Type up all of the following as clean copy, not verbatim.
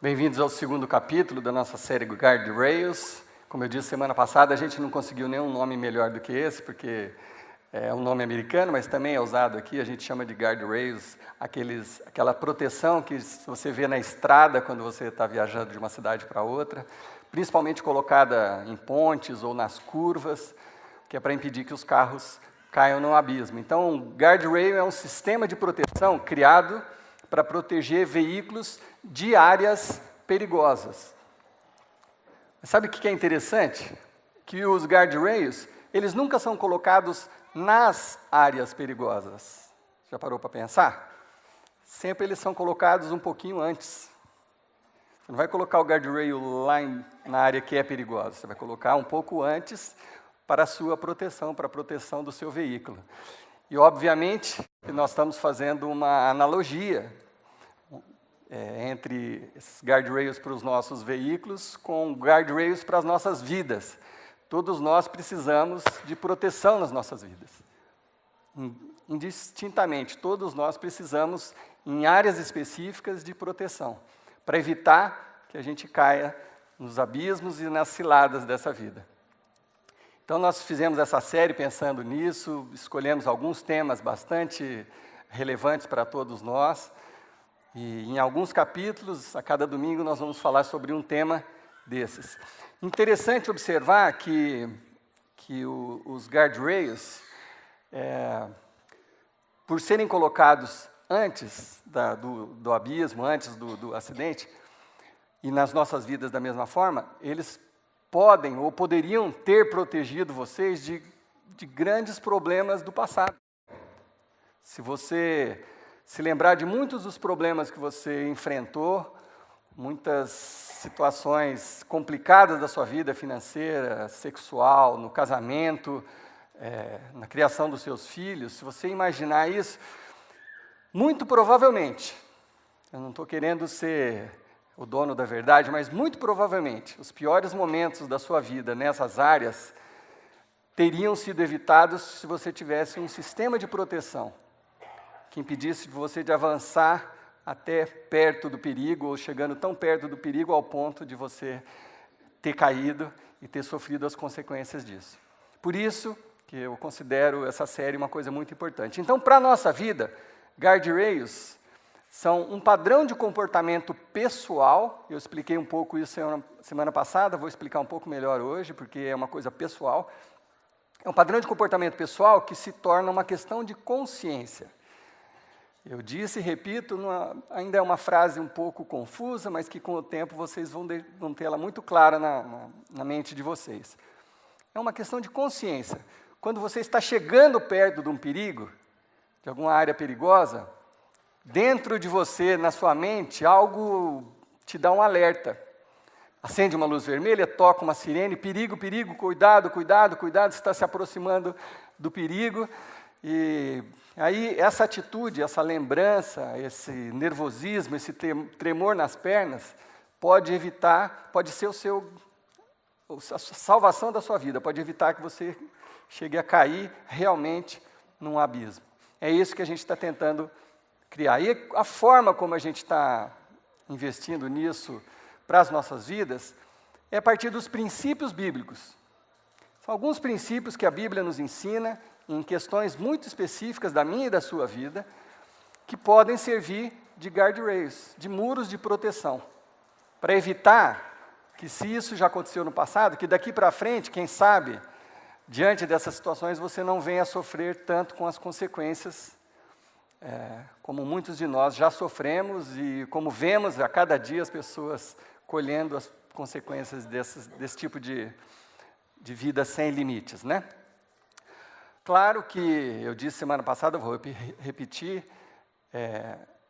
Bem-vindos ao segundo capítulo da nossa série Guardrails. Como eu disse semana passada, a gente não conseguiu nenhum nome melhor do que esse, porque é um nome americano, mas também é usado aqui, a gente chama de Guardrails, aquela proteção que você vê na estrada quando você está viajando de uma cidade para outra, principalmente colocada em pontes ou nas curvas, que é para impedir que os carros caiam no abismo. Então, o Guardrail é um sistema de proteção criado para proteger veículos de áreas perigosas. Sabe o que é interessante? Que os guardrails, eles nunca são colocados nas áreas perigosas. Já parou para pensar? Sempre eles são colocados um pouquinho antes. Você não vai colocar o guardrail lá na área que é perigosa, você vai colocar um pouco antes para a sua proteção, para a proteção do seu veículo. E, obviamente, nós estamos fazendo uma analogia entre esses guardrails para os nossos veículos com guardrails para as nossas vidas. Todos nós precisamos de proteção nas nossas vidas. Indistintamente, todos nós precisamos, em áreas específicas, de proteção, para evitar que a gente caia nos abismos e nas ciladas dessa vida. Então, nós fizemos essa série pensando nisso, escolhemos alguns temas bastante relevantes para todos nós, e em alguns capítulos, a cada domingo, nós vamos falar sobre um tema desses. Interessante observar que os guardrails, por serem colocados antes do abismo, antes do acidente, e nas nossas vidas da mesma forma, eles podem ou poderiam ter protegido vocês de grandes problemas do passado. Se você se lembrar de muitos dos problemas que você enfrentou, muitas situações complicadas da sua vida financeira, sexual, no casamento, na criação dos seus filhos, se você imaginar isso, muito provavelmente, eu não estou querendo ser o dono da verdade, mas muito provavelmente, os piores momentos da sua vida nessas áreas teriam sido evitados se você tivesse um sistema de proteção que impedisse você de avançar até perto do perigo, ou chegando tão perto do perigo ao ponto de você ter caído e ter sofrido as consequências disso. Por isso que eu considero essa série uma coisa muito importante. Então, para a nossa vida, guardrails são um padrão de comportamento pessoal. Eu expliquei um pouco isso semana passada, vou explicar um pouco melhor hoje, porque é uma coisa pessoal. É um padrão de comportamento pessoal que se torna uma questão de consciência. Eu disse e repito, ainda é uma frase um pouco confusa, mas que com o tempo vocês vão ter ela muito clara na mente de vocês. É uma questão de consciência. Quando você está chegando perto de um perigo, de alguma área perigosa, dentro de você, na sua mente, algo te dá um alerta. Acende uma luz vermelha, toca uma sirene, perigo, perigo, cuidado, cuidado, cuidado, você está se aproximando do perigo. E aí essa atitude, essa lembrança, esse nervosismo, esse tremor nas pernas, pode ser a salvação da sua vida, pode evitar que você chegue a cair realmente num abismo. É isso que a gente está tentando criar. E a forma como a gente está investindo nisso para as nossas vidas é a partir dos princípios bíblicos. São alguns princípios que a Bíblia nos ensina em questões muito específicas da minha e da sua vida, que podem servir de guardrails, de muros de proteção, para evitar que, se isso já aconteceu no passado, que daqui para frente, quem sabe, diante dessas situações, você não venha a sofrer tanto com as consequências, como muitos de nós já sofremos e como vemos a cada dia as pessoas colhendo as consequências desse tipo de vida sem limites, né? Claro que eu disse semana passada, vou repetir,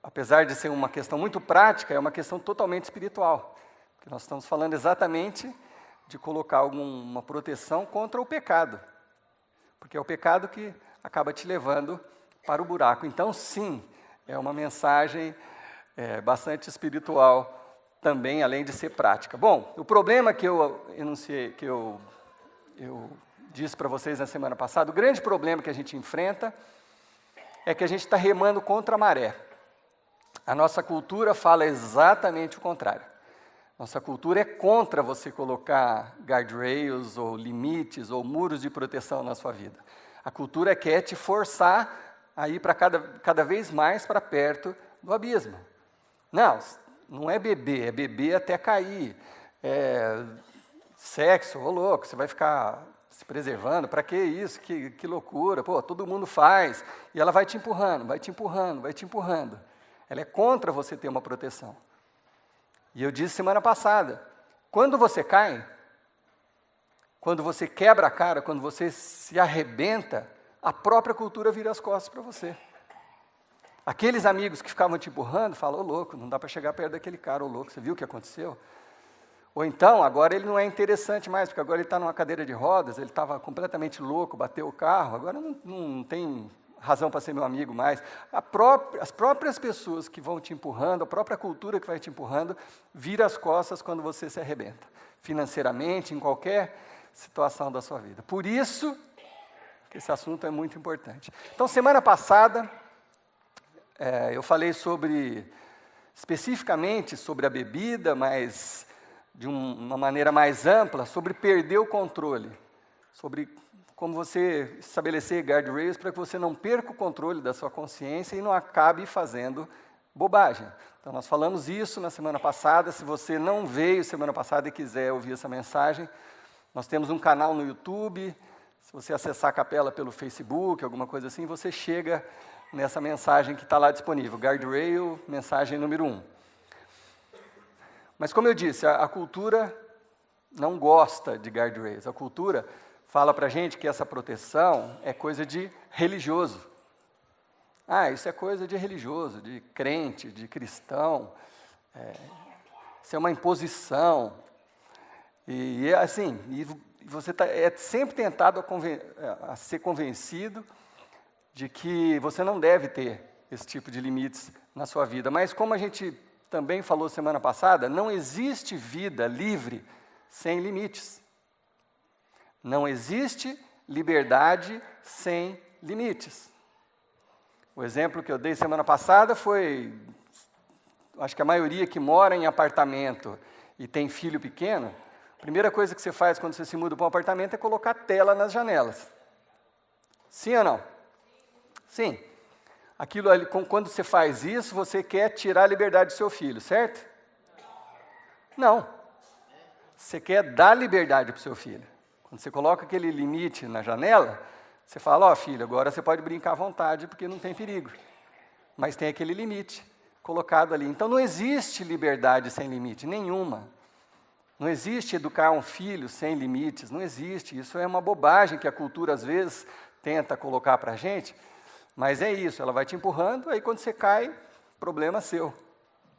apesar de ser uma questão muito prática, é uma questão totalmente espiritual, porque nós estamos falando exatamente de colocar uma proteção contra o pecado, porque é o pecado que acaba te levando para o buraco. Então, sim, é uma mensagem bastante espiritual também, além de ser prática. Bom, o problema que eu enunciei, que eu disse para vocês na semana passada, o grande problema que a gente enfrenta é que a gente está remando contra a maré. A nossa cultura fala exatamente o contrário. Nossa cultura é contra você colocar guardrails, ou limites, ou muros de proteção na sua vida. A cultura quer te forçar a ir para cada vez mais para perto do abismo. Não é beber até cair. Sexo, ô louco, você vai ficar se preservando, para que isso? Que loucura, pô, todo mundo faz. E ela vai te empurrando, vai te empurrando, vai te empurrando. Ela é contra você ter uma proteção. E eu disse semana passada, quando você cai, quando você quebra a cara, quando você se arrebenta, a própria cultura vira as costas para você. Aqueles amigos que ficavam te empurrando, falam, ô louco, não dá para chegar perto daquele cara, ô louco, você viu o que aconteceu? Ou então, agora ele não é interessante mais, porque agora ele está numa cadeira de rodas, ele estava completamente louco, bateu o carro, agora não tem razão para ser meu amigo mais. As próprias pessoas que vão te empurrando, a própria cultura que vai te empurrando, vira as costas quando você se arrebenta, financeiramente, em qualquer situação da sua vida. Por isso que esse assunto é muito importante. Então, semana passada, eu falei especificamente sobre a bebida, mas de uma maneira mais ampla, sobre perder o controle, sobre como você estabelecer guardrails para que você não perca o controle da sua consciência e não acabe fazendo bobagem. Então, nós falamos isso na semana passada. Se você não veio semana passada e quiser ouvir essa mensagem, nós temos um canal no YouTube. Se você acessar a capela pelo Facebook, alguma coisa assim, você chega nessa mensagem que está lá disponível, Guardrail, mensagem número 1. Mas como eu disse, a cultura não gosta de guardrails. A cultura fala para a gente que essa proteção é coisa de religioso. Isso é coisa de religioso, de crente, de cristão. Isso é uma imposição. E você é sempre tentado a ser convencido de que você não deve ter esse tipo de limites na sua vida. Mas como a gente também falou semana passada, não existe vida livre sem limites. Não existe liberdade sem limites. O exemplo que eu dei semana passada foi, acho que a maioria que mora em apartamento e tem filho pequeno, a primeira coisa que você faz quando você se muda para um apartamento é colocar tela nas janelas. Sim ou não? Sim. Aquilo ali, quando você faz isso, você quer tirar a liberdade do seu filho, certo? Não. Você quer dar liberdade para o seu filho. Quando você coloca aquele limite na janela, você fala, filho, agora você pode brincar à vontade, porque não tem perigo. Mas tem aquele limite colocado ali. Então, não existe liberdade sem limite, nenhuma. Não existe educar um filho sem limites, não existe. Isso é uma bobagem que a cultura, às vezes, tenta colocar para a gente, mas é isso, ela vai te empurrando, aí quando você cai, problema seu,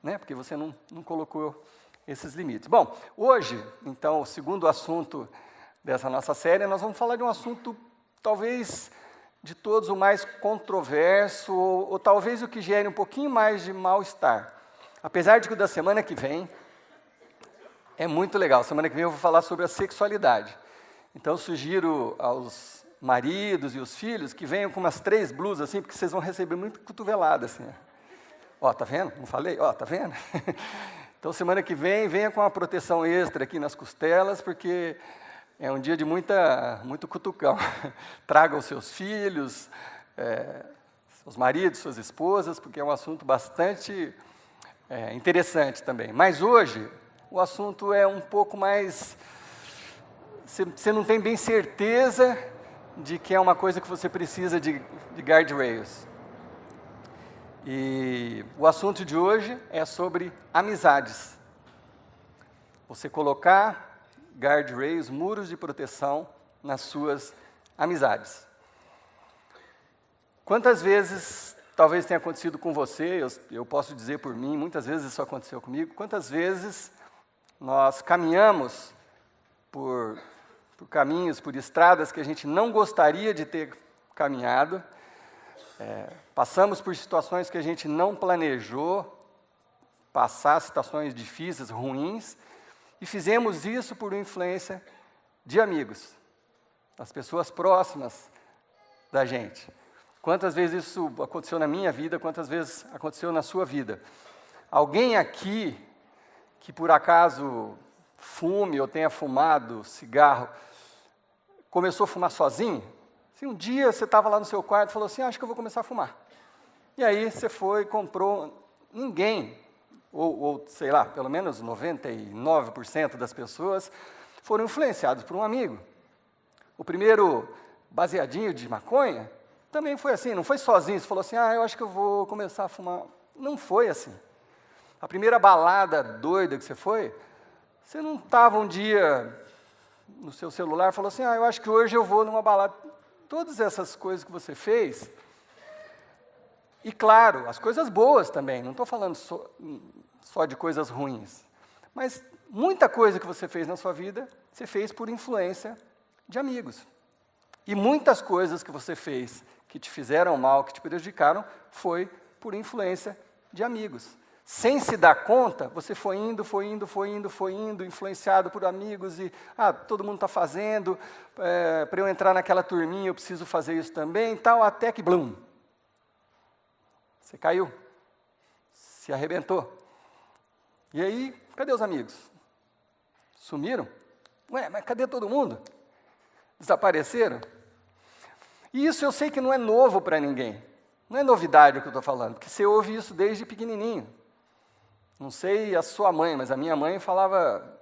né? Porque você não colocou esses limites. Bom, hoje, então, o segundo assunto dessa nossa série, nós vamos falar de um assunto, talvez, de todos, o mais controverso, ou talvez o que gere um pouquinho mais de mal-estar. Apesar de que o da semana que vem é muito legal. Semana que vem eu vou falar sobre a sexualidade. Então, eu sugiro aos maridos e os filhos que venham com umas 3 blusas, assim, porque vocês vão receber muito cotovelada, assim. Tá vendo? Não falei? Tá vendo? Então, semana que vem, venha com uma proteção extra aqui nas costelas, porque é um dia de muito cutucão. Traga os seus filhos, seus maridos, suas esposas, porque é um assunto bastante interessante também. Mas hoje, o assunto é um pouco mais... Você não tem bem certeza de que é uma coisa que você precisa de guardrails. E o assunto de hoje é sobre amizades. Você colocar guardrails, muros de proteção nas suas amizades. Quantas vezes, talvez tenha acontecido com você, eu posso dizer por mim, muitas vezes isso aconteceu comigo, quantas vezes nós caminhamos por caminhos, por estradas que a gente não gostaria de ter caminhado, passamos por situações que a gente não planejou passar, situações difíceis, ruins, e fizemos isso por influência de amigos, das pessoas próximas da gente. Quantas vezes isso aconteceu na minha vida, quantas vezes aconteceu na sua vida? Alguém aqui que por acaso fume ou tenha fumado cigarro, começou a fumar sozinho? Se um dia você estava lá no seu quarto e falou assim, acho que eu vou começar a fumar. E aí você foi e comprou, ninguém, ou sei lá, pelo menos 99% das pessoas foram influenciados por um amigo. O primeiro baseadinho de maconha também foi assim, não foi sozinho, você falou assim, eu acho que eu vou começar a fumar. Não foi assim. A primeira balada doida que você foi, você não estava um dia no seu celular e falou assim, eu acho que hoje eu vou numa balada. Todas essas coisas que você fez, e claro, as coisas boas também, não estou falando só de coisas ruins, mas muita coisa que você fez na sua vida, você fez por influência de amigos. E muitas coisas que você fez que te fizeram mal, que te prejudicaram, foi por influência de amigos. Sem se dar conta, você foi indo, influenciado por amigos, e todo mundo está fazendo, para eu entrar naquela turminha eu preciso fazer isso também, tal, até que, blum, você caiu, se arrebentou. E aí, cadê os amigos? Sumiram? Ué, mas cadê todo mundo? Desapareceram? E isso eu sei que não é novo para ninguém. Não é novidade o que eu estou falando, porque você ouve isso desde pequenininho. Não sei a sua mãe, mas a minha mãe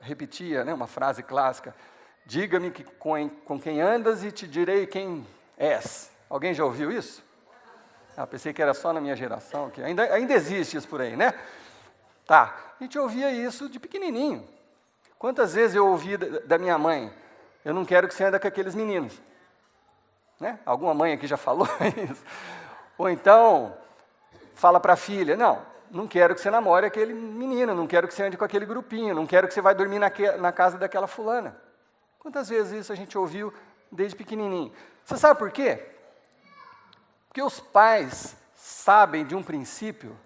repetia, uma frase clássica, diga-me com quem andas e te direi quem és. Alguém já ouviu isso? Pensei que era só na minha geração, que ainda existe isso por aí, né? Tá, a gente ouvia isso de pequenininho. Quantas vezes eu ouvi da minha mãe, eu não quero que você ande com aqueles meninos. Né? Alguma mãe aqui já falou isso? Ou então, fala para a filha, não quero que você namore aquele menino, não quero que você ande com aquele grupinho, não quero que você vá dormir na casa daquela fulana. Quantas vezes isso a gente ouviu desde pequenininho? Você sabe por quê? Porque os pais sabem de um princípio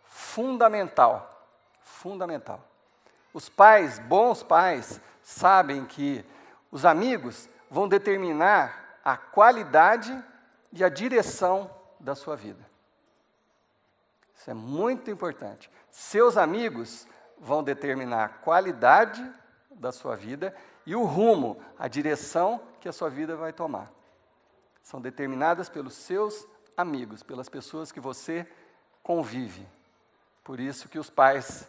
fundamental. Os pais, bons pais, sabem que os amigos vão determinar a qualidade e a direção da sua vida. Isso é muito importante. Seus amigos vão determinar a qualidade da sua vida e o rumo, a direção que a sua vida vai tomar. São determinadas pelos seus amigos, pelas pessoas que você convive. Por isso que os pais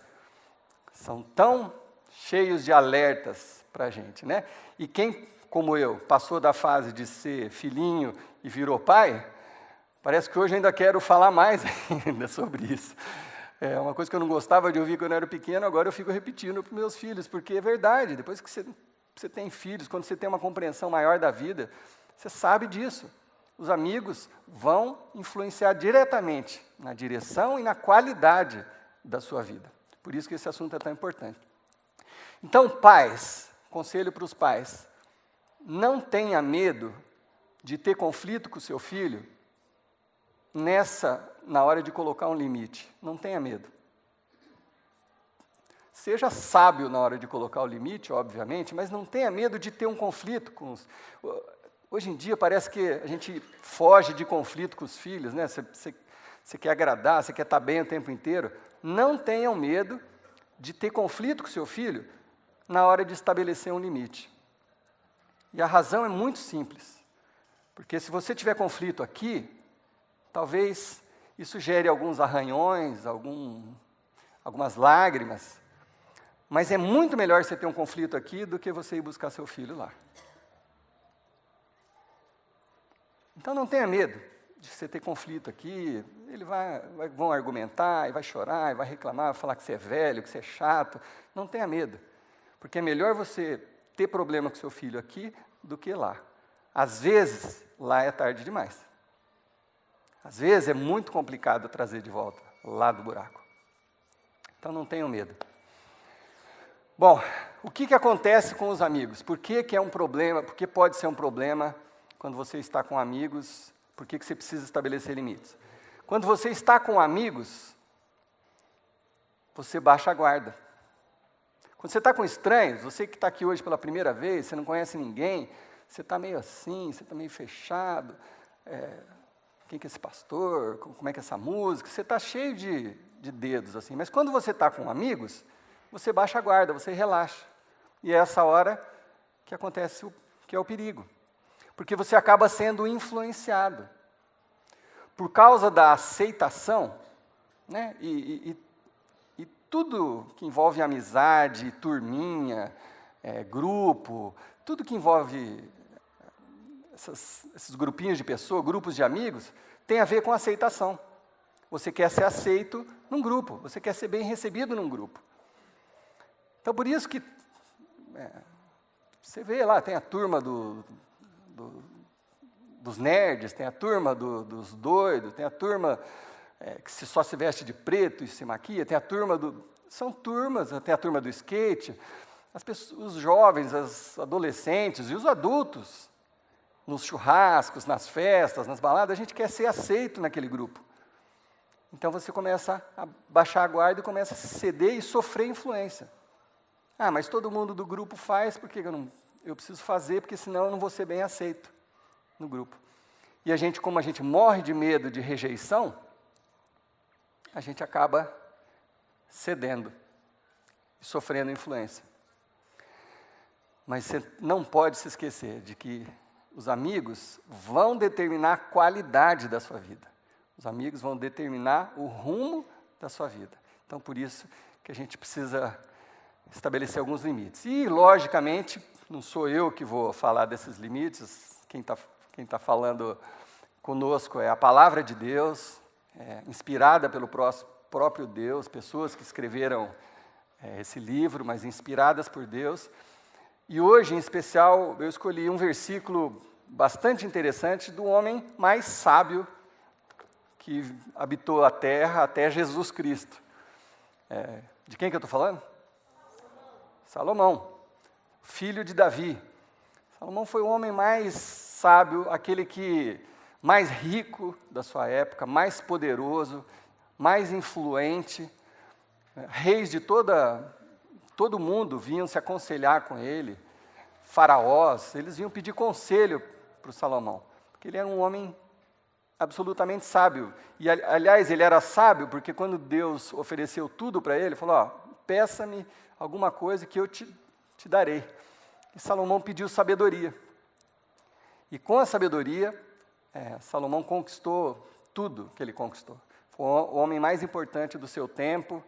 são tão cheios de alertas para a gente, né? E quem, como eu, passou da fase de ser filhinho e virou pai, parece que hoje ainda quero falar mais ainda sobre isso. É uma coisa que eu não gostava de ouvir quando eu era pequeno, agora eu fico repetindo para os meus filhos, porque é verdade, depois que você tem filhos, quando você tem uma compreensão maior da vida, você sabe disso. Os amigos vão influenciar diretamente na direção e na qualidade da sua vida. Por isso que esse assunto é tão importante. Então, pais, conselho para os pais, não tenha medo de ter conflito com o seu filho na hora de colocar um limite. Não tenha medo. Seja sábio na hora de colocar o limite, obviamente, mas não tenha medo de ter um conflito com os... Hoje em dia parece que a gente foge de conflito com os filhos, né? Você quer agradar, você quer estar bem o tempo inteiro. Não tenham medo de ter conflito com seu filho na hora de estabelecer um limite. E a razão é muito simples. Porque se você tiver conflito aqui, talvez isso gere alguns arranhões, algumas lágrimas. Mas é muito melhor você ter um conflito aqui do que você ir buscar seu filho lá. Então não tenha medo de você ter conflito aqui, vão argumentar, e vai chorar, e vai reclamar, vai falar que você é velho, que você é chato. Não tenha medo, porque é melhor você ter problema com seu filho aqui do que lá. Às vezes, lá é tarde demais. Às vezes é muito complicado trazer de volta lá do buraco. Então não tenham medo. Bom, o que acontece com os amigos? Por que é um problema? Por que pode ser um problema quando você está com amigos? Por que você precisa estabelecer limites? Quando você está com amigos, você baixa a guarda. Quando você está com estranhos, você que está aqui hoje pela primeira vez, você não conhece ninguém, você está meio assim, você está meio fechado. Quem que é esse pastor? Como é que é essa música? Você está cheio de dedos assim. Mas quando você está com amigos, você baixa a guarda, você relaxa. E é essa hora que acontece que é o perigo. Porque você acaba sendo influenciado. Por causa da aceitação, né? E tudo que envolve amizade, turminha, grupo, tudo que envolve esses grupinhos de pessoas, grupos de amigos, tem a ver com aceitação. Você quer ser aceito num grupo, você quer ser bem recebido num grupo. Então, por isso que você vê lá, tem a turma dos nerds, tem a turma dos doidos, tem a turma que só se veste de preto e se maquia, tem a turma são turmas, tem a turma do skate, os jovens, os adolescentes e os adultos, nos churrascos, nas festas, nas baladas, a gente quer ser aceito naquele grupo. Então você começa a baixar a guarda e começa a ceder e sofrer influência. Ah, mas todo mundo do grupo faz, por que eu preciso fazer, porque senão eu não vou ser bem aceito no grupo. E a gente, como a gente morre de medo de rejeição, a gente acaba cedendo e sofrendo influência. Mas você não pode se esquecer de que os amigos vão determinar a qualidade da sua vida. Os amigos vão determinar o rumo da sua vida. Então, por isso que a gente precisa estabelecer alguns limites. E, logicamente, não sou eu que vou falar desses limites, quem tá falando conosco é a palavra de Deus, inspirada pelo próprio Deus, pessoas que escreveram esse livro, mas inspiradas por Deus. E hoje, em especial, eu escolhi um versículo bastante interessante do homem mais sábio que habitou a terra até Jesus Cristo. De quem que eu estou falando? Salomão, filho de Davi. Salomão foi o homem mais sábio, aquele que mais rico da sua época, mais poderoso, mais influente. Reis de todo mundo vinham se aconselhar com ele, faraós, eles vinham pedir conselho para o Salomão, porque ele era um homem absolutamente sábio. E, aliás, ele era sábio porque quando Deus ofereceu tudo para ele, falou, peça-me alguma coisa que eu te darei. E Salomão pediu sabedoria. E com a sabedoria, Salomão conquistou tudo que ele conquistou. Foi o homem mais importante do seu tempo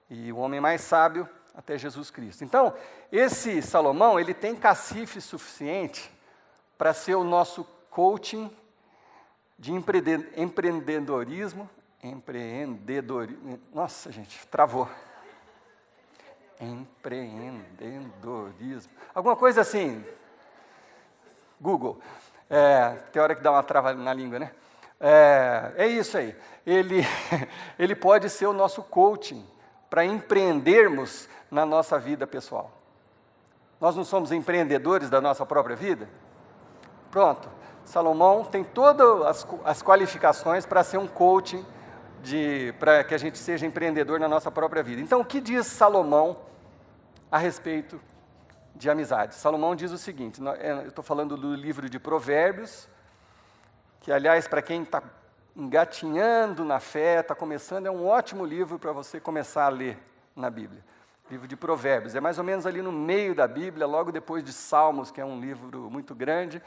e o homem mais sábio até Jesus Cristo. Então, esse Salomão, ele tem cacife suficiente para ser o nosso coaching de empreendedorismo. Nossa, gente, travou. Empreendedorismo. Alguma coisa assim. Google. Tem hora que dá uma trava na língua, né? É isso aí. Ele pode ser o nosso coaching para empreendermos na nossa vida pessoal. Nós não somos empreendedores da nossa própria vida? Pronto. Salomão tem todas as qualificações para ser um coaching, para que a gente seja empreendedor na nossa própria vida. Então, o que diz Salomão a respeito de amizade? Salomão diz o seguinte, eu estou falando do livro de Provérbios, que, aliás, para quem está engatinhando na fé, está começando, é um ótimo livro para você começar a ler na Bíblia. Livro de Provérbios, é mais ou menos ali no meio da Bíblia, logo depois de Salmos, que é um livro muito grande,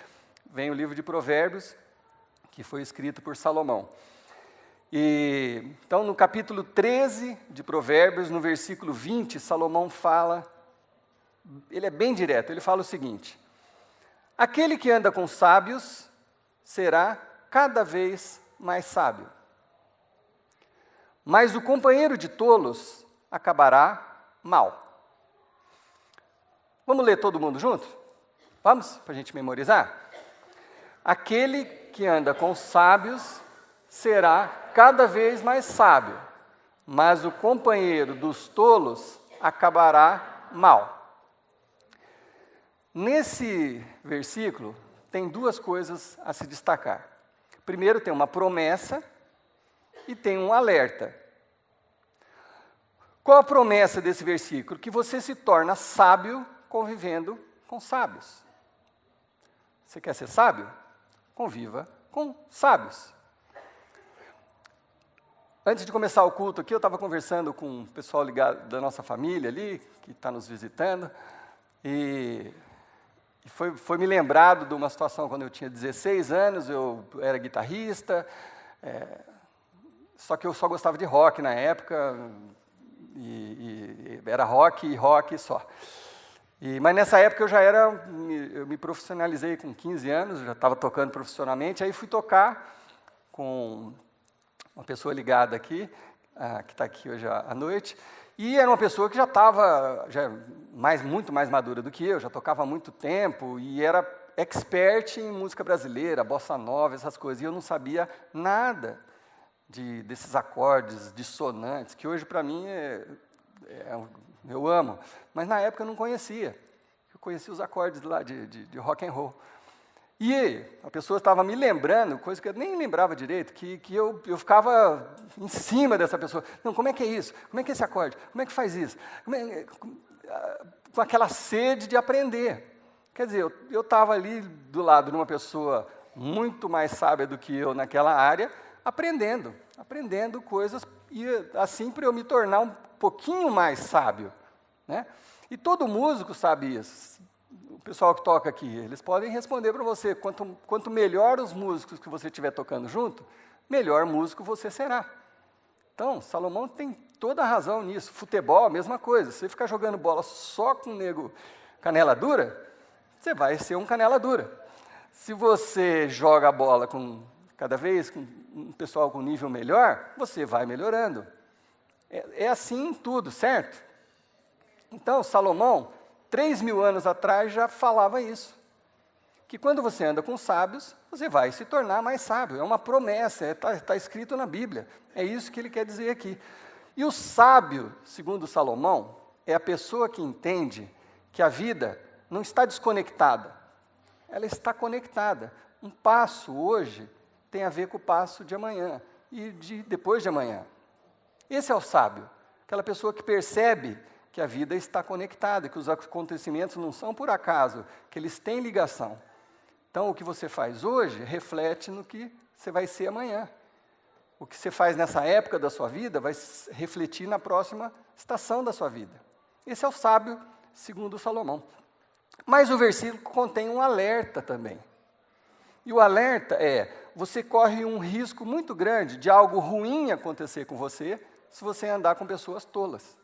vem o livro de Provérbios, que foi escrito por Salomão. Então, no capítulo 13 de Provérbios, no versículo 20, Salomão fala, ele é bem direto, ele fala o seguinte, aquele que anda com sábios será cada vez mais sábio, mas o companheiro de tolos acabará mal. Vamos ler todo mundo junto? Vamos, para a gente memorizar? Aquele que anda com sábios será cada vez mais sábio, mas o companheiro dos tolos acabará mal. Nesse versículo, tem duas coisas a se destacar. Primeiro, tem uma promessa e tem um alerta. Qual a promessa desse versículo? Que você se torna sábio convivendo com sábios. Você quer ser sábio? Conviva com sábios. Antes de começar o culto aqui, eu estava conversando com o pessoal ligado da nossa família ali, que está nos visitando, e foi me lembrado de uma situação quando eu tinha 16 anos, eu era guitarrista, só que eu só gostava de rock na época, e era rock e rock só. Mas nessa época eu me profissionalizei com 15 anos, já estava tocando profissionalmente, aí fui tocar com uma pessoa ligada aqui, que está aqui hoje à noite, e era uma pessoa que já estava muito mais madura do que eu, já tocava há muito tempo, e era expert em música brasileira, bossa nova, essas coisas, e eu não sabia nada desses acordes dissonantes, que hoje para mim eu amo, mas na época eu não conhecia. Eu conhecia os acordes lá de rock and roll. E a pessoa estava me lembrando, coisa que eu nem lembrava direito, que eu ficava em cima dessa pessoa. Não, como é que é isso? Como é que é esse acorde? Como é que faz isso? Com aquela sede de aprender. Quer dizer, eu estava ali do lado de uma pessoa muito mais sábia do que eu naquela área, aprendendo coisas, e assim para eu me tornar um pouquinho mais sábio, né? E todo músico sabe isso. O pessoal que toca aqui, eles podem responder para você, quanto melhor os músicos que você estiver tocando junto, melhor músico você será. Então, Salomão tem toda a razão nisso. Futebol, a mesma coisa. Se você ficar jogando bola só com nego canela dura, você vai ser um canela dura. Se você joga a bola cada vez com um pessoal com nível melhor, você vai melhorando. É assim em tudo, certo? Então, Salomão, 3.000 anos atrás, já falava isso. Que quando você anda com sábios, você vai se tornar mais sábio. É uma promessa, está escrito na Bíblia. É isso que ele quer dizer aqui. E o sábio, segundo Salomão, é a pessoa que entende que a vida não está desconectada. Ela está conectada. Um passo hoje tem a ver com o passo de amanhã e de depois de amanhã. Esse é o sábio, aquela pessoa que percebe que a vida está conectada, que os acontecimentos não são por acaso, que eles têm ligação. Então, o que você faz hoje reflete no que você vai ser amanhã. O que você faz nessa época da sua vida vai refletir na próxima estação da sua vida. Esse é o sábio, segundo Salomão. Mas o versículo contém um alerta também. E o alerta você corre um risco muito grande de algo ruim acontecer com você se você andar com pessoas tolas.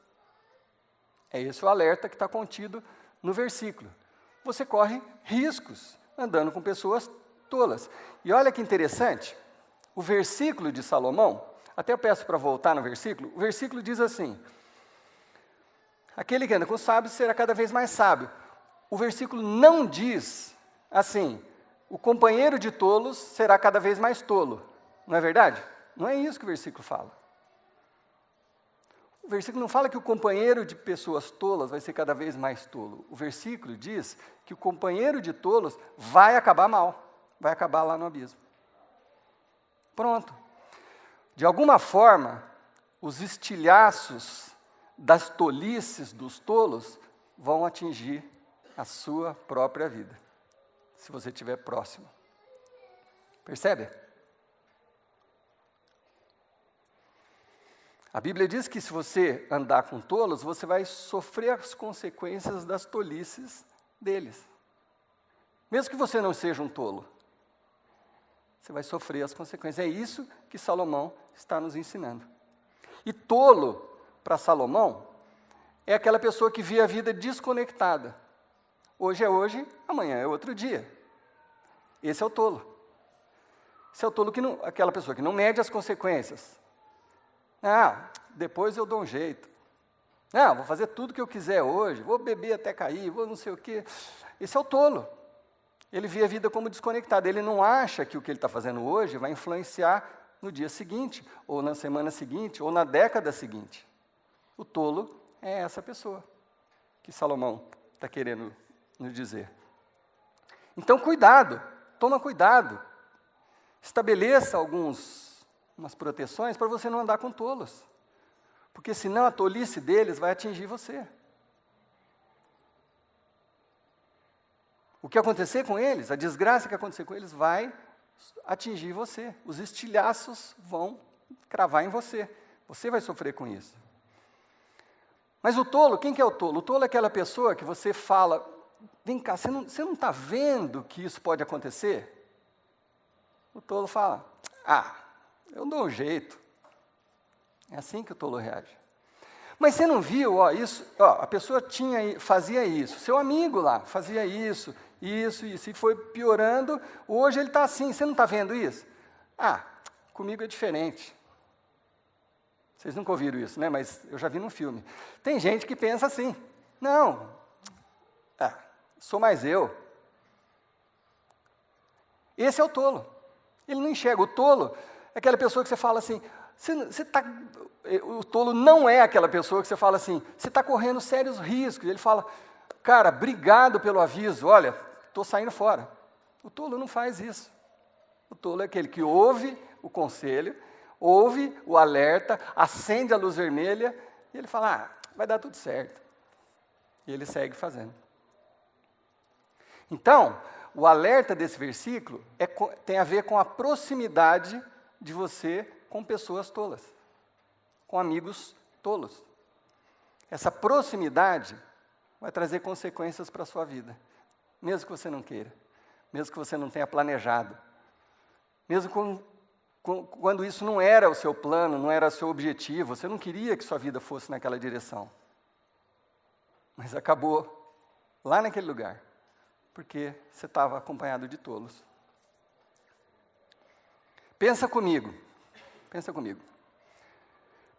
É esse o alerta que está contido no versículo. Você corre riscos andando com pessoas tolas. E olha que interessante, o versículo de Salomão, até eu peço para voltar no versículo, o versículo diz assim: aquele que anda com sábios será cada vez mais sábio. O versículo não diz assim: o companheiro de tolos será cada vez mais tolo. Não é verdade? Não é isso que o versículo fala. O versículo não fala que o companheiro de pessoas tolas vai ser cada vez mais tolo. O versículo diz que o companheiro de tolos vai acabar mal, vai acabar lá no abismo. Pronto. De alguma forma, os estilhaços das tolices dos tolos vão atingir a sua própria vida, se você estiver próximo. Percebe? A Bíblia diz que se você andar com tolos, você vai sofrer as consequências das tolices deles. Mesmo que você não seja um tolo, você vai sofrer as consequências. É isso que Salomão está nos ensinando. E tolo, para Salomão, é aquela pessoa que vê a vida desconectada. Hoje é hoje, amanhã é outro dia. Esse é o tolo. Esse é o tolo, aquela pessoa que não mede as consequências. Depois eu dou um jeito. Vou fazer tudo que eu quiser hoje, vou beber até cair, vou não sei o quê. Esse é o tolo. Ele vê a vida como desconectada. Ele não acha que o que ele está fazendo hoje vai influenciar no dia seguinte, ou na semana seguinte, ou na década seguinte. O tolo é essa pessoa que Salomão está querendo nos dizer. Então, cuidado, toma cuidado. Estabeleça umas proteções para você não andar com tolos. Porque senão a tolice deles vai atingir você. O que acontecer com eles, a desgraça que acontecer com eles vai atingir você. Os estilhaços vão cravar em você. Você vai sofrer com isso. Mas o tolo, quem que é o tolo? O tolo é aquela pessoa que você fala, vem cá, você não está vendo que isso pode acontecer? O tolo fala, eu dou um jeito. É assim que o tolo reage. Mas você não viu, a pessoa fazia isso, seu amigo lá fazia isso, e foi piorando, hoje ele está assim, você não está vendo isso? Comigo é diferente. Vocês nunca ouviram isso, né? Mas eu já vi num filme. Tem gente que pensa assim, não, sou mais eu. Esse é o tolo. Ele não enxerga. O tolo é aquela pessoa que você fala assim, o tolo não é aquela pessoa que você fala assim, você está correndo sérios riscos. Ele fala, cara, obrigado pelo aviso, olha, estou saindo fora. O tolo não faz isso. O tolo é aquele que ouve o conselho, ouve o alerta, acende a luz vermelha, e ele fala, vai dar tudo certo. E ele segue fazendo. Então, o alerta desse versículo tem a ver com a proximidade de você com pessoas tolas, com amigos tolos. Essa proximidade vai trazer consequências para a sua vida, mesmo que você não queira, mesmo que você não tenha planejado, mesmo quando isso não era o seu plano, não era o seu objetivo, você não queria que sua vida fosse naquela direção. Mas acabou lá naquele lugar, porque você estava acompanhado de tolos. Pensa comigo.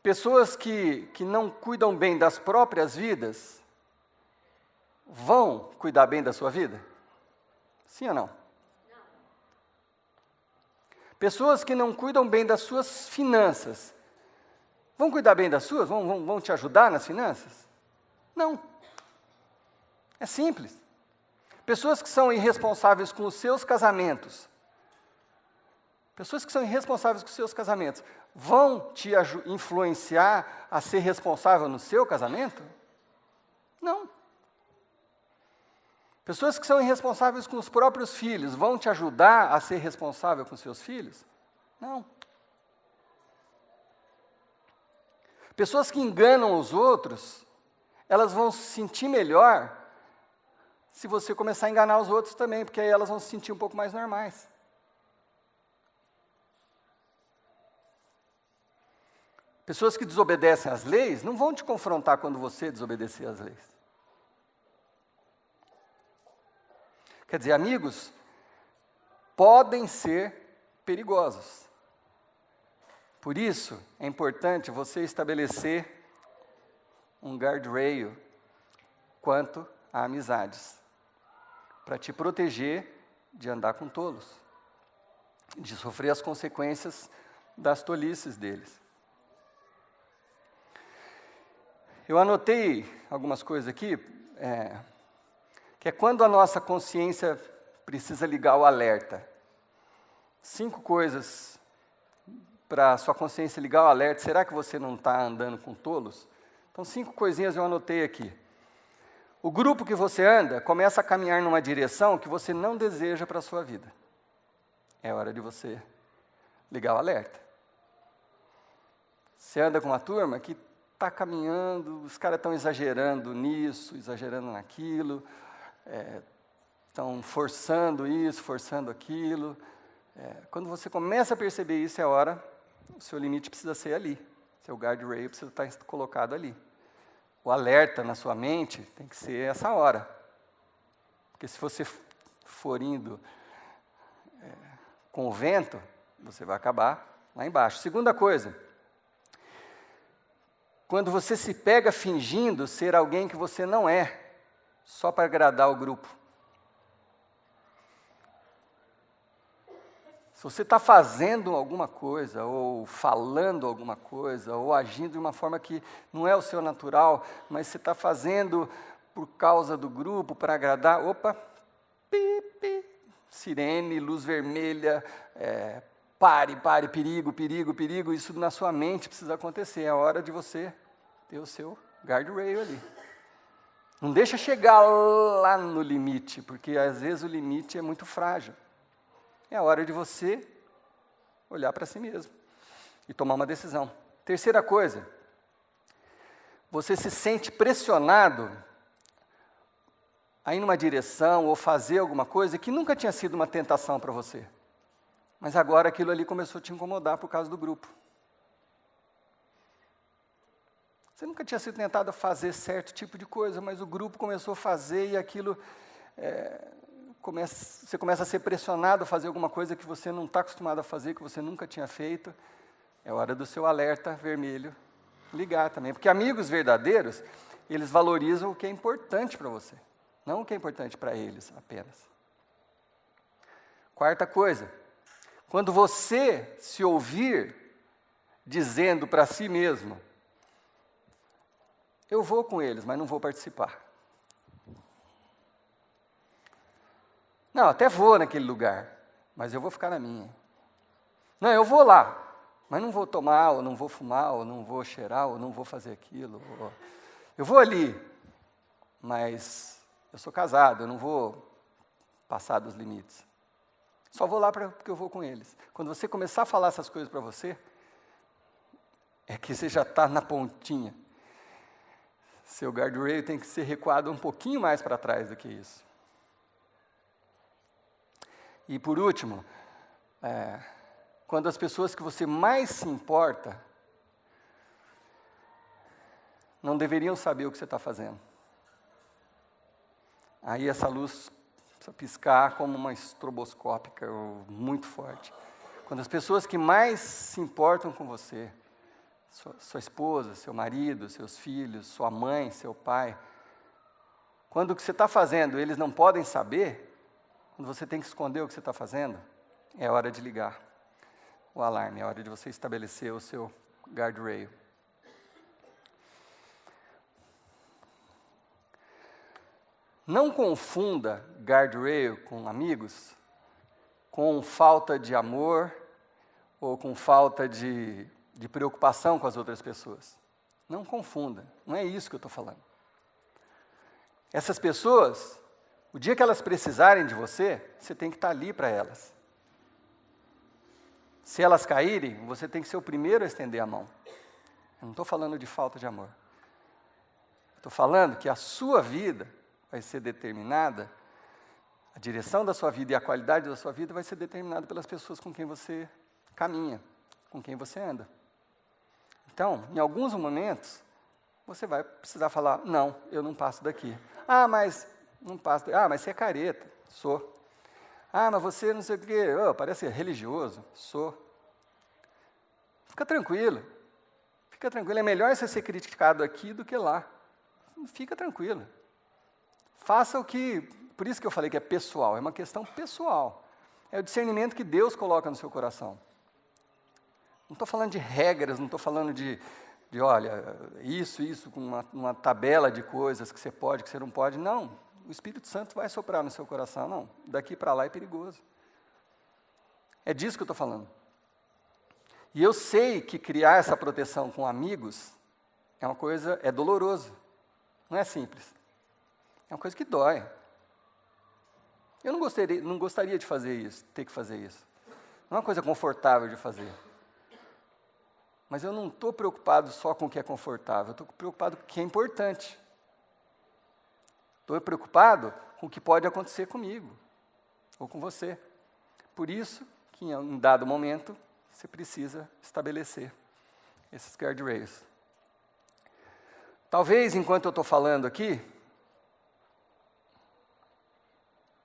Pessoas que não cuidam bem das próprias vidas, vão cuidar bem da sua vida? Sim ou não? Pessoas que não cuidam bem das suas finanças, vão cuidar bem das suas? Vão te ajudar nas finanças? Não. É simples. Pessoas que são irresponsáveis com os seus casamentos, vão te influenciar a ser responsável no seu casamento? Não. Pessoas que são irresponsáveis com os próprios filhos, vão te ajudar a ser responsável com seus filhos? Não. Pessoas que enganam os outros, elas vão se sentir melhor se você começar a enganar os outros também, porque aí elas vão se sentir um pouco mais normais. Pessoas que desobedecem às leis não vão te confrontar quando você desobedecer às leis. Quer dizer, amigos podem ser perigosos. Por isso, é importante você estabelecer um guardrail quanto a amizades, para te proteger de andar com tolos, de sofrer as consequências das tolices deles. Eu anotei algumas coisas aqui, que é quando a nossa consciência precisa ligar o alerta. 5 coisas para a sua consciência ligar o alerta. Será que você não está andando com tolos? Então, 5 coisinhas eu anotei aqui. O grupo que você anda começa a caminhar numa direção que você não deseja para a sua vida. É hora de você ligar o alerta. Você anda com uma turma que está caminhando, os caras estão exagerando nisso, exagerando naquilo, estão forçando isso, forçando aquilo. Quando você começa a perceber isso, é hora, o seu limite precisa ser ali, seu guardrail precisa estar colocado ali. O alerta na sua mente tem que ser essa hora, porque se você for indo com o vento, você vai acabar lá embaixo. Segunda coisa, quando você se pega fingindo ser alguém que você não é, só para agradar o grupo. Se você está fazendo alguma coisa, ou falando alguma coisa, ou agindo de uma forma que não é o seu natural, mas você está fazendo por causa do grupo, para agradar, sirene, luz vermelha, pare, perigo, isso na sua mente precisa acontecer, é hora de você ter o seu guardrail ali. Não deixa chegar lá no limite, porque às vezes o limite é muito frágil. É a hora de você olhar para si mesmo. e tomar uma decisão. Terceira coisa, você se sente pressionado a ir numa direção ou fazer alguma coisa que nunca tinha sido uma tentação para você. Mas agora aquilo ali começou a te incomodar por causa do grupo. Você nunca tinha sido tentado a fazer certo tipo de coisa, mas o grupo começou a fazer e aquilo, você começa a ser pressionado a fazer alguma coisa que você não está acostumado a fazer, que você nunca tinha feito. É hora do seu alerta vermelho ligar também. Porque amigos verdadeiros, eles valorizam o que é importante para você, não o que é importante para eles apenas. Quarta coisa, quando você se ouvir dizendo para si mesmo, eu vou com eles, mas não vou participar. Não, até vou naquele lugar, mas eu vou ficar na minha. Não, eu vou lá, mas não vou tomar, ou não vou fumar, ou não vou cheirar, ou não vou fazer aquilo. Eu vou ali, mas eu sou casado, eu não vou passar dos limites. Só vou lá porque eu vou com eles. Quando você começar a falar essas coisas para você, é que você já está na pontinha. Seu guardrail tem que ser recuado um pouquinho mais para trás do que isso. E por último, quando as pessoas que você mais se importa não deveriam saber o que você está fazendo. Aí essa luz precisa piscar como uma estroboscópica muito forte. Quando as pessoas que mais se importam com você, sua esposa, seu marido, seus filhos, sua mãe, seu pai, quando o que você está fazendo eles não podem saber, quando você tem que esconder o que você está fazendo, é hora de ligar o alarme, é hora de você estabelecer o seu guardrail. Não confunda guardrail com amigos, com falta de amor ou com falta de preocupação com as outras pessoas. Não confunda, não é isso que eu estou falando. Essas pessoas, o dia que elas precisarem de você, você tem que estar ali para elas. Se elas caírem, você tem que ser o primeiro a estender a mão. Eu não estou falando de falta de amor. Estou falando que a sua vida vai ser determinada, a direção da sua vida e a qualidade da sua vida vai ser determinada pelas pessoas com quem você caminha, com quem você anda. Então, em alguns momentos, você vai precisar falar, não, eu não passo daqui. Ah, mas não passo daqui. Ah, mas você é careta. Sou. Ah, mas você não sei o quê, parece religioso. Sou. Fica tranquilo. Fica tranquilo. É melhor você ser criticado aqui do que lá. Fica tranquilo. Faça o que... Por isso que eu falei que é pessoal. É uma questão pessoal. É o discernimento que Deus coloca no seu coração. Não estou falando de regras, não estou falando de olha, isso, com uma tabela de coisas que você pode, que você não pode. Não, o Espírito Santo vai soprar no seu coração. Não, daqui para lá é perigoso. É disso que eu estou falando. E eu sei que criar essa proteção com amigos é uma coisa, é doloroso. Não é simples. É uma coisa que dói. Eu não gostaria de fazer isso, ter que fazer isso. Não é uma coisa confortável de fazer. Mas eu não estou preocupado só com o que é confortável, eu estou preocupado com o que é importante. Estou preocupado com o que pode acontecer comigo, ou com você. Por isso que em um dado momento, você precisa estabelecer esses guardrails. Talvez, enquanto eu estou falando aqui,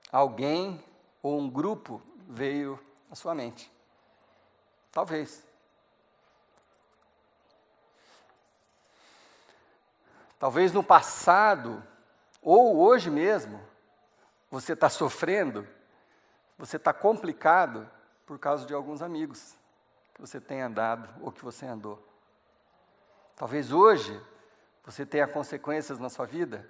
alguém ou um grupo veio à sua mente. Talvez. Talvez no passado, ou hoje mesmo, você está sofrendo, você está complicado por causa de alguns amigos que você tem andado ou que você andou. Talvez hoje você tenha consequências na sua vida,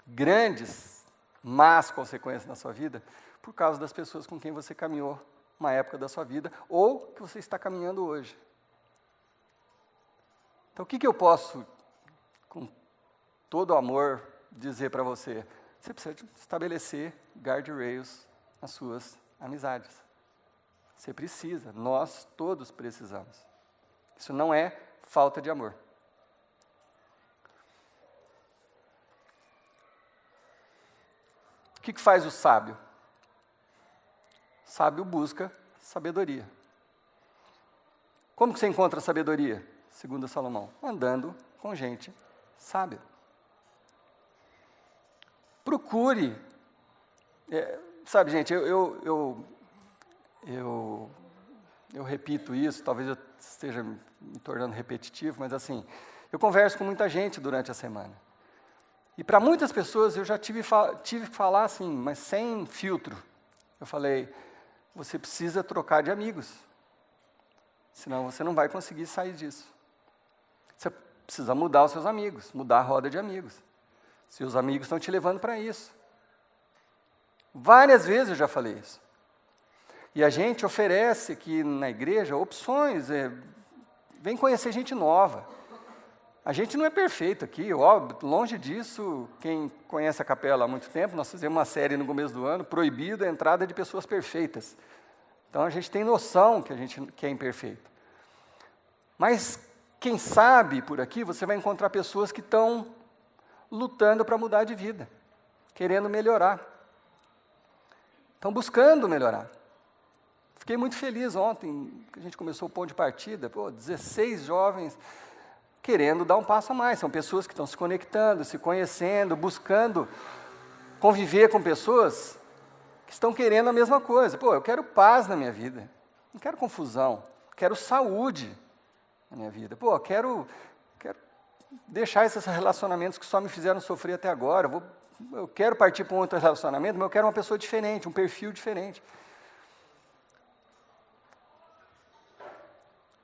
grandes, más consequências na sua vida, por causa das pessoas com quem você caminhou uma época da sua vida, ou que você está caminhando hoje. Então, o que eu posso, com todo o amor, dizer para você? Você precisa estabelecer guardrails nas suas amizades. Você precisa, nós todos precisamos. Isso não é falta de amor. O que faz o sábio? O sábio busca sabedoria. Como que você encontra sabedoria? Segundo Salomão, andando com gente sábia. Procure. Sabe, gente, eu repito isso, talvez eu esteja me tornando repetitivo, mas assim, eu converso com muita gente durante a semana. E para muitas pessoas eu já tive que falar assim, mas sem filtro. Eu falei, você precisa trocar de amigos, senão você não vai conseguir sair disso. Você precisa mudar os seus amigos, mudar a roda de amigos. Seus amigos estão te levando para isso. Várias vezes eu já falei isso. E a gente oferece aqui na igreja opções, vem conhecer gente nova. A gente não é perfeito aqui, óbvio, longe disso, quem conhece a capela há muito tempo, nós fizemos uma série no começo do ano, proibido a entrada de pessoas perfeitas. Então a gente tem noção que é imperfeito. Mas quem sabe por aqui, você vai encontrar pessoas que estão lutando para mudar de vida, querendo melhorar. Estão buscando melhorar. Fiquei muito feliz ontem, que a gente começou o ponto de partida, 16 jovens querendo dar um passo a mais. São pessoas que estão se conectando, se conhecendo, buscando conviver com pessoas que estão querendo a mesma coisa. Eu quero paz na minha vida, não quero confusão, quero saúde na minha vida. Quero deixar esses relacionamentos que só me fizeram sofrer até agora. Eu quero partir para um outro relacionamento, mas eu quero uma pessoa diferente, um perfil diferente.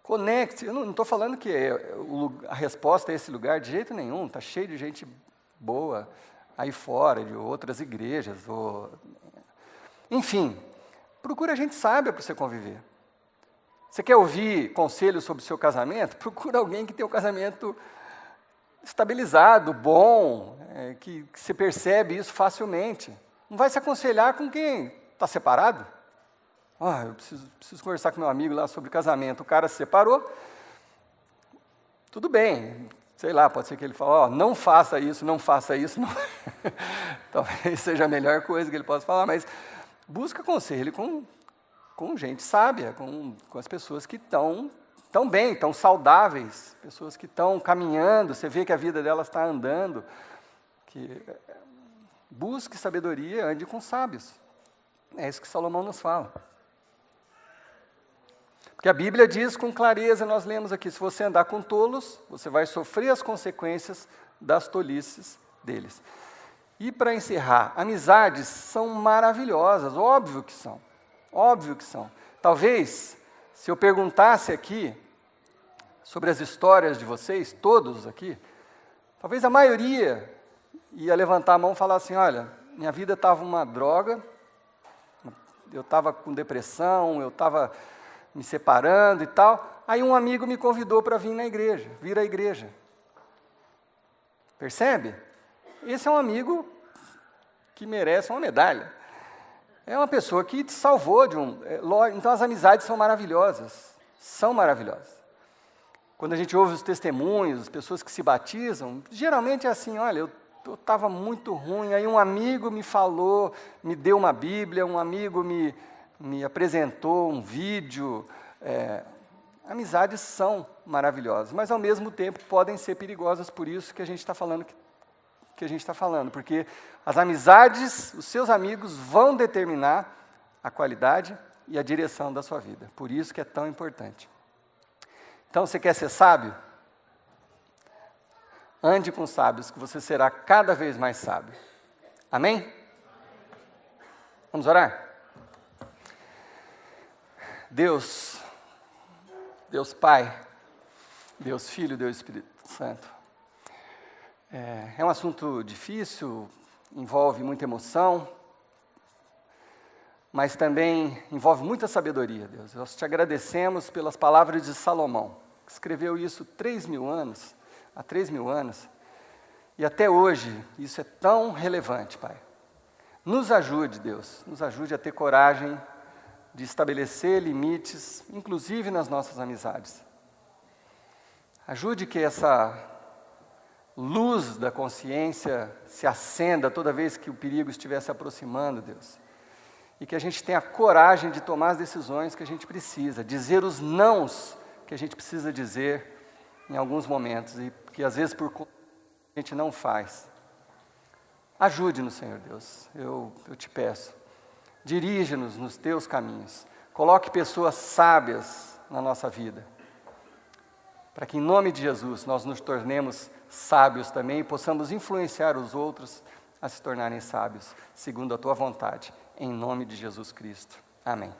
Conecte-se. Eu não estou falando que a resposta é esse lugar de jeito nenhum. Está cheio de gente boa aí fora, de outras igrejas. Enfim, procura gente sábia para você conviver. Você quer ouvir conselhos sobre o seu casamento? Procura alguém que tenha um casamento estabilizado, bom, que você percebe isso facilmente. Não vai se aconselhar com quem está separado. Eu preciso conversar com meu amigo lá sobre casamento. O cara se separou, tudo bem, sei lá, pode ser que ele fale, não faça isso, não faça isso. Não. Talvez seja a melhor coisa que ele possa falar, mas busca conselho com gente sábia, com as pessoas que estão bem, estão saudáveis, pessoas que estão caminhando, você vê que a vida delas está andando. Busque sabedoria, ande com sábios. É isso que Salomão nos fala. Porque a Bíblia diz com clareza, nós lemos aqui, se você andar com tolos, você vai sofrer as consequências das tolices deles. E para encerrar, amizades são maravilhosas, óbvio que são. Óbvio que são. Talvez, se eu perguntasse aqui sobre as histórias de vocês, todos aqui, talvez a maioria ia levantar a mão e falar assim, olha, minha vida estava uma droga, eu estava com depressão, eu estava me separando e tal, aí um amigo me convidou para vir à igreja. Percebe? Esse é um amigo que merece uma medalha. É uma pessoa que te salvou de então as amizades são maravilhosas. São maravilhosas. Quando a gente ouve os testemunhos, as pessoas que se batizam, geralmente é assim, olha, eu estava muito ruim, aí um amigo me falou, me deu uma Bíblia, um amigo me apresentou um vídeo. Amizades são maravilhosas, mas ao mesmo tempo podem ser perigosas, por isso que a gente está falando porque as amizades, os seus amigos vão determinar a qualidade e a direção da sua vida. Por isso que é tão importante. Então, você quer ser sábio? Ande com sábios, que você será cada vez mais sábio. Amém? Vamos orar? Deus Pai, Deus Filho, Deus Espírito Santo. É um assunto difícil, envolve muita emoção, mas também envolve muita sabedoria, Deus. Nós te agradecemos pelas palavras de Salomão, que escreveu isso há 3 mil anos, e até hoje isso é tão relevante, Pai. Nos ajude, Deus, nos ajude a ter coragem de estabelecer limites, inclusive nas nossas amizades. Ajude que essa luz da consciência se acenda toda vez que o perigo estiver se aproximando, Deus. E que a gente tenha coragem de tomar as decisões que a gente precisa, dizer os nãos que a gente precisa dizer em alguns momentos, e que às vezes por a gente não faz. Ajude-nos, Senhor Deus, eu te peço. Dirige-nos nos teus caminhos. Coloque pessoas sábias na nossa vida, para que em nome de Jesus nós nos tornemos sábios também e possamos influenciar os outros a se tornarem sábios, segundo a tua vontade, em nome de Jesus Cristo. Amém.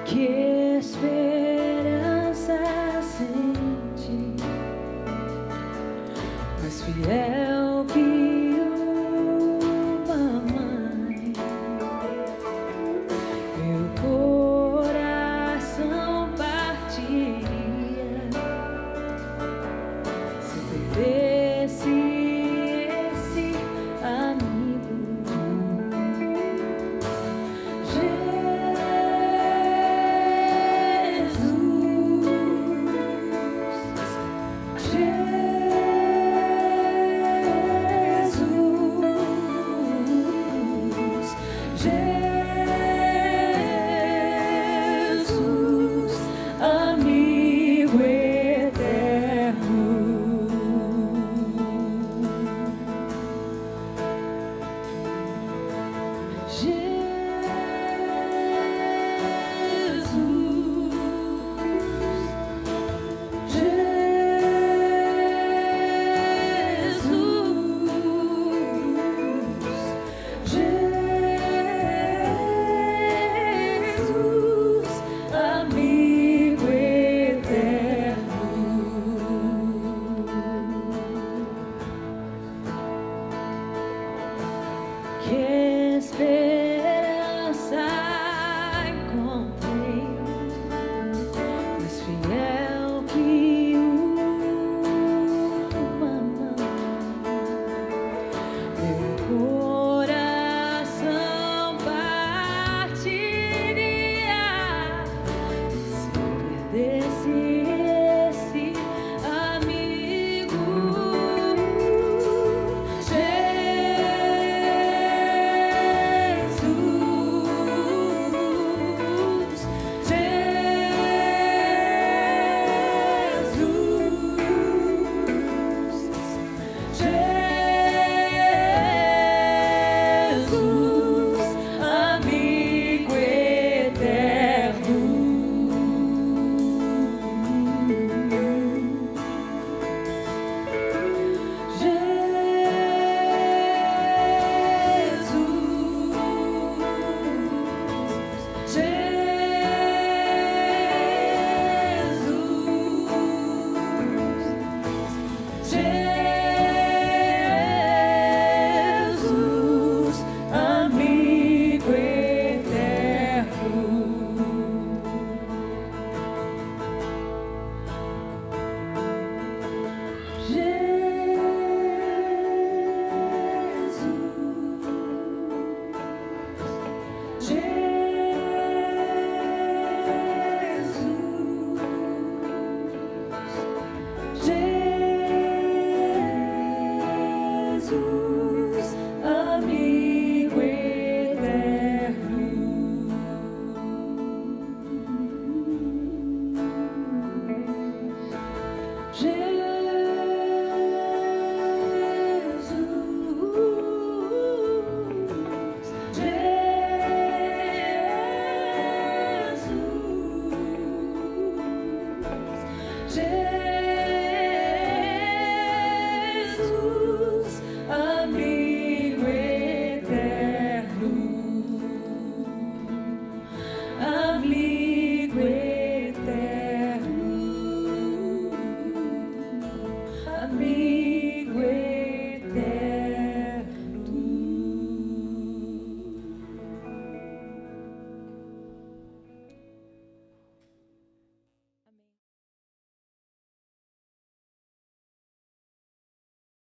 Que esperança senti, mas fiel.